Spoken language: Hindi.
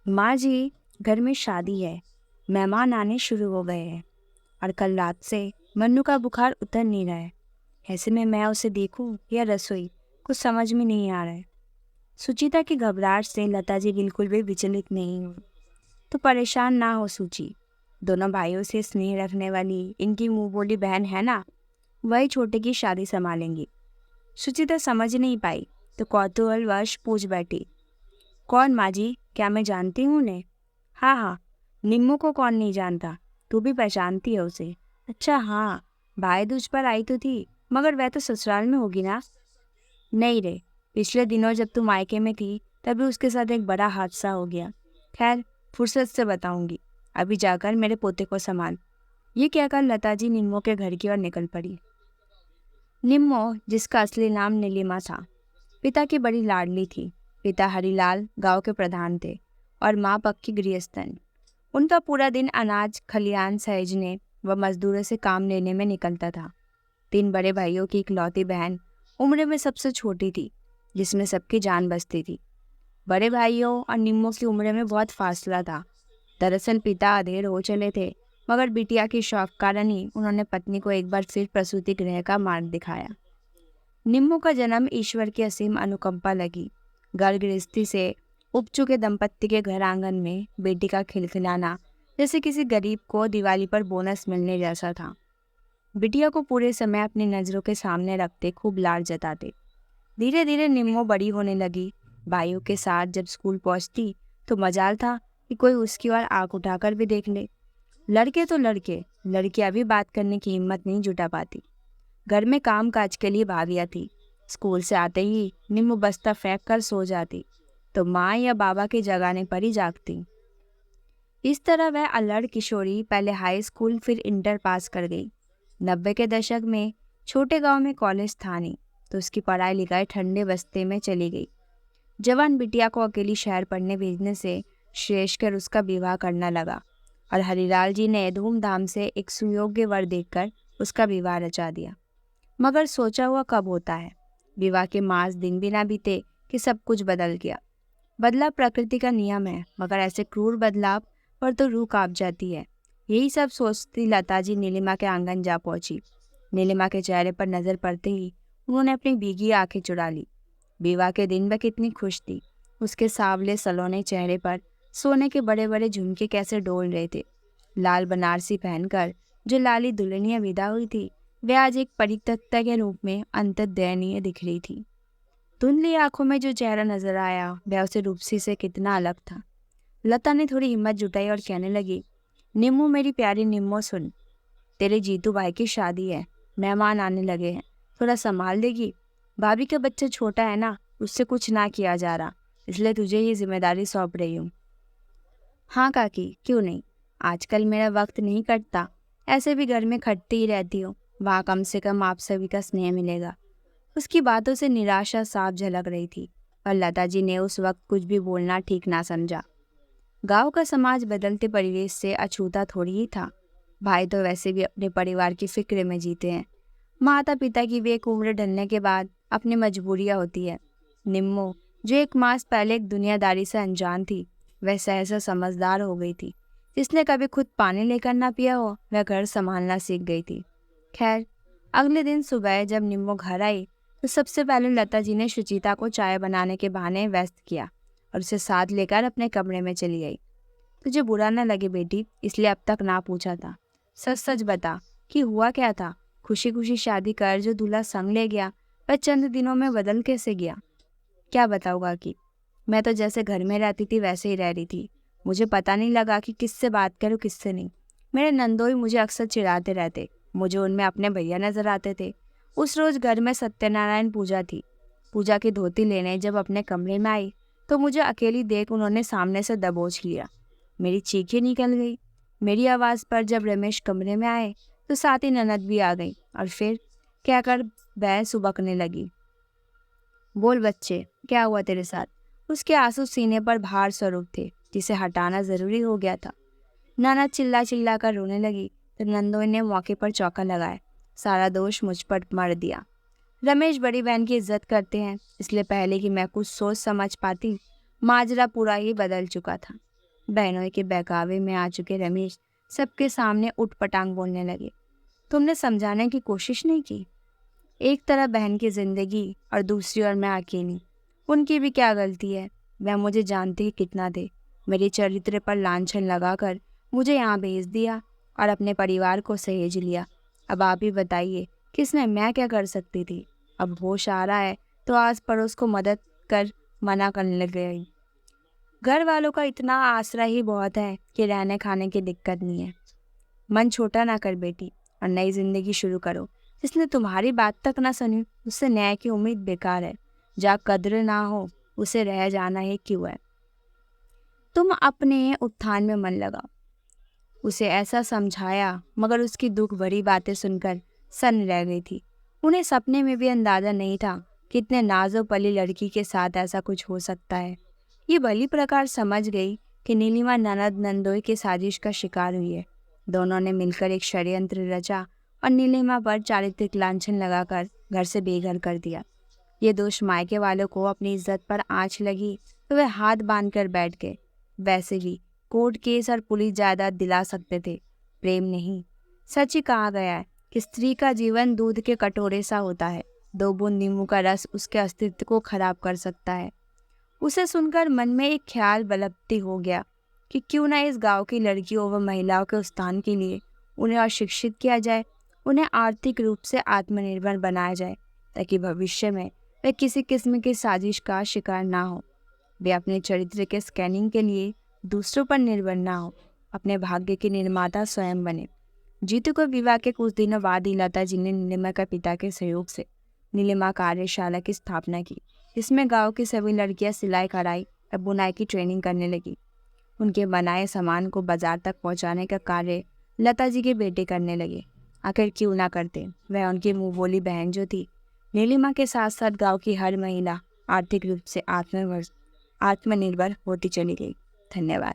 माँ जी, घर में शादी है। मेहमान आने शुरू हो गए हैं और कल रात से मन्नू का बुखार उतर नहीं रहा है। ऐसे में मैं उसे देखूं या रसोई, कुछ समझ में नहीं आ रहा है। सुचिता की घबराहट से लता जी बिल्कुल भी विचलित नहीं हुई। तो परेशान ना हो सुची, दोनों भाइयों से स्नेह रखने वाली इनकी मुंह बोली बहन है ना, वही छोटे की शादी संभालेंगी। सुचिता समझ नहीं पाई तो कौतूहलवश पूछ बैठी, कौन माँ जी, क्या मैं जानती हूँ उन्हें? हाँ हाँ, निम्मू को कौन नहीं जानता, तू भी पहचानती है उसे। अच्छा हाँ, भाई दूज पर आई तो थी, मगर वह तो ससुराल में होगी ना? नहीं रे, पिछले दिनों जब तू मायके में थी तभी उसके साथ एक बड़ा हादसा हो गया। खैर, फुर्सत से बताऊंगी, अभी जाकर मेरे पोते को संभाल। ये कहकर लता जी निम्मो के घर की ओर निकल पड़ी। निम्मो, जिसका असली नाम नीलिमा था, पिता की बड़ी लाडली थी। पिता हरिलाल गांव के प्रधान थे और माँ पक्की गृहस्थन। उनका पूरा दिन अनाज खलियान सहेजने व मजदूरों से काम लेने में निकलता था। तीन बड़े भाइयों की इकलौती बहन उम्र में सबसे छोटी थी, जिसमें सबकी जान बसती थी। बड़े भाइयों और निम्मो की उम्र में बहुत फासला था। दरअसल पिता अधेड़ हो चले थे, मगर बिटिया की शौक कारण ही उन्होंने पत्नी को एक बार फिर प्रसूति गृह का मार्ग दिखाया। निम्मो का जन्म ईश्वर की असीम अनुकंपा लगी। घर गृहस्थी से उब चुके दंपत्ति के घर आंगन में बेटी का खिलखिलाना जैसे किसी गरीब को दिवाली पर बोनस मिलने जैसा था। बिटिया को पूरे समय अपनी नजरों के सामने रखते खूब लाड जताते। धीरे धीरे निम्मो बड़ी होने लगी। भाइयों के साथ जब स्कूल पहुंचती तो मजाल था कि कोई उसकी ओर आंख उठाकर भी देख ले। लड़के तो लड़के, लड़कियां भी बात करने की हिम्मत नहीं जुटा पाती। घर में काम काज के लिए भाभियाँ थी। स्कूल से आते ही निम्मो बस्ता फेंक कर सो जाती तो माँ या बाबा के जगाने पर ही जागती। इस तरह वह अल्लड़ किशोरी पहले हाई स्कूल फिर इंटर पास कर गई। 90 के दशक में छोटे गांव में कॉलेज था नहीं, तो उसकी पढ़ाई लिखाई ठंडे बस्ते में चली गई। जवान बिटिया को अकेली शहर पढ़ने भेजने से श्रेष्ठकर उसका विवाह करना लगा और हरिलाल जी ने धूमधाम से एक सुयोग्य वर देखकर उसका विवाह रचा दिया। मगर सोचा हुआ कब होता है। विवाह के मास दिन भी ना बीते कि सब कुछ बदल गया। बदलाव प्रकृति का नियम है, मगर ऐसे क्रूर बदलाव पर तो रूह कांप जाती है। यही सब सोचती लता जी नीलिमा के आंगन जा पहुंची। नीलिमा के चेहरे पर नजर पड़ते ही उन्होंने अपनी भीगी आंखें चुरा ली। विवाह के दिन वह कितनी खुश थी। उसके सांवले सलोने चेहरे पर सोने के बड़े बड़े झुमके कैसे डोल रहे थे। लाल बनारसी पहनकर जो लाली दुल्हनिया विदा हुई थी, वह आज एक परित्यक्ता के रूप में अंतत दयनीय दिख रही थी। धुंधली आंखों में जो चेहरा नजर आया वह उसे रूपसी से कितना अलग था। लता ने थोड़ी हिम्मत जुटाई और कहने लगी, निम्मो मेरी प्यारी निम्मो, सुन, तेरे जीतू भाई की शादी है, मेहमान आने लगे हैं, थोड़ा संभाल देगी। भाभी का बच्चा छोटा है ना, उससे कुछ ना किया जा रहा, इसलिए तुझे ये जिम्मेदारी सौंप रही हूँ। हाँ काकी, क्यों नहीं, आजकल मेरा वक्त नहीं कटता, ऐसे भी घर में खटती ही रहती हूँ, वहाँ कम से कम आप सभी का स्नेह मिलेगा। उसकी बातों से निराशा साफ झलक रही थी और लता जी ने उस वक्त कुछ भी बोलना ठीक ना समझा। गांव का समाज बदलते परिवेश से अछूता थोड़ी ही था। भाई तो वैसे भी अपने परिवार की फिक्र में जीते हैं। माता पिता की भी एक उम्र ढलने के बाद अपनी मजबूरियां होती है। निम्मो, जो एक मास पहले एक दुनियादारी से अनजान थी, वह सहसा समझदार हो गई थी। जिसने कभी खुद पानी लेकर ना पिया हो, वह घर संभालना सीख गई थी। खैर, अगले दिन सुबह जब निम्मो घर आई तो सबसे पहले लता जी ने सुचिता को चाय बनाने के बहाने व्यस्त किया और उसे साथ लेकर अपने कमरे में चली गई। तुझे बुरा न लगे बेटी, इसलिए अब तक ना पूछा था। सच सच बता कि हुआ क्या था। खुशी खुशी शादी कर जो दूल्हा संग ले गया, वह चंद दिनों में बदल कैसे गया? क्या बताऊंगा कि मैं तो जैसे घर में रहती थी वैसे ही रह रही थी। मुझे पता नहीं लगा कि किससे बात करूं किससे नहीं। मेरे नंदोई मुझे अक्सर चिढ़ाते रहते, मुझे उनमें अपने भैया नजर आते थे। उस रोज घर में सत्यनारायण पूजा थी। पूजा की धोती लेने जब अपने कमरे में आई तो मुझे अकेली देख उन्होंने सामने से दबोच लिया। मेरी चीखें निकल गई। मेरी आवाज़ पर जब रमेश कमरे में आए तो साथ ही ननद भी आ गई और फिर कहकर बहस सुबकने लगी। बोल बच्चे, क्या हुआ तेरे साथ? उसके आंसू सीने पर भार स्वरूप थे, जिसे हटाना जरूरी हो गया था। ननद चिल्ला चिल्ला कर रोने लगी तो नंदोई ने मौके पर चौका लगाया। सारा दोष मुझ पर मर दिया। रमेश बड़ी बहन की इज्जत करते हैं, इसलिए पहले कि मैं कुछ सोच समझ पाती, माजरा पूरा ही बदल चुका था। बहनोई के बहकावे में आ चुके रमेश सबके सामने उठपटांग बोलने लगे। तुमने समझाने की कोशिश नहीं की। एक तरफ बहन की जिंदगी और दूसरी ओर मैं अकेली। उनकी भी क्या गलती है? वह मुझे जानती ही कितना थे। मेरे चरित्र पर लांछन लगाकर मुझे यहाँ भेज दिया और अपने परिवार को सहेज लिया। अब आप ही बताइए, किसने मैं क्या कर सकती थी? अब होश आ रहा है तो आस पड़ोस को मदद कर मना करने लग गई। घर वालों का इतना आसरा ही बहुत है कि रहने खाने की दिक्कत नहीं है। मन छोटा ना कर बेटी और नई जिंदगी शुरू करो। जिसने तुम्हारी बात तक ना सुनी उससे न्याय की उम्मीद बेकार है। जा कद्र ना हो उसे रह जाना ही क्यों है। तुम अपने उत्थान में मन लगाओ। उसे ऐसा समझाया मगर उसकी दुख भरी बातें सुनकर सन्न रह गई थी। उन्हें सपने में भी अंदाजा नहीं था कि इतने नाजुक पली लड़की के साथ ऐसा कुछ हो सकता है। ये भली प्रकार समझ गई कि नीलिमा ननद नंदोई की साजिश का शिकार हुई है। दोनों ने मिलकर एक षड्यंत्र रचा और नीलिमा पर चारित्रिक लांछन लगाकर घर से बेघर कर दिया। ये दोष मायके वालों को अपनी इज्जत पर आंच लगी तो वे हाथ बांध कर बैठ गए। वैसे भी कोर्ट केस और पुलिस जायदाद दिला सकते थे, प्रेम नहीं। सच ही कहा गया है कि स्त्री का जीवन दूध के कटोरे सा होता है। 2 बूंद नींबू का रस उसके अस्तित्व को खराब कर सकता है। उसे सुनकर मन में एक ख्याल बलपती हो गया कि क्यों ना इस गांव की लड़कियों व महिलाओं के उत्थान के लिए उन्हें और शिक्षित किया जाए, उन्हें आर्थिक रूप से आत्मनिर्भर बनाया जाए, ताकि भविष्य में वे किसी किस्म की साजिश का शिकार ना हो। वे अपने चरित्र के स्कैनिंग के लिए दूसरों पर निर्भर ना हो, अपने भाग्य के निर्माता स्वयं बने। जीतू को विवाह के कुछ दिनों बाद ही लता जी ने नीलिमा के पिता के सहयोग से नीलिमा कार्यशाला की स्थापना की, जिसमें गांव की सभी लड़कियां सिलाई कढ़ाई और बुनाई की ट्रेनिंग करने लगी। उनके बनाए सामान को बाजार तक पहुंचाने का कार्य लता जी के बेटे करने लगे। आखिर क्यों ना करते? वह उनकी मुंह बोली बहन जो थी। नीलिमा के साथ साथ गांव की हर महिला आर्थिक रूप से आत्मनिर्भर होती चली गई। धन्यवाद।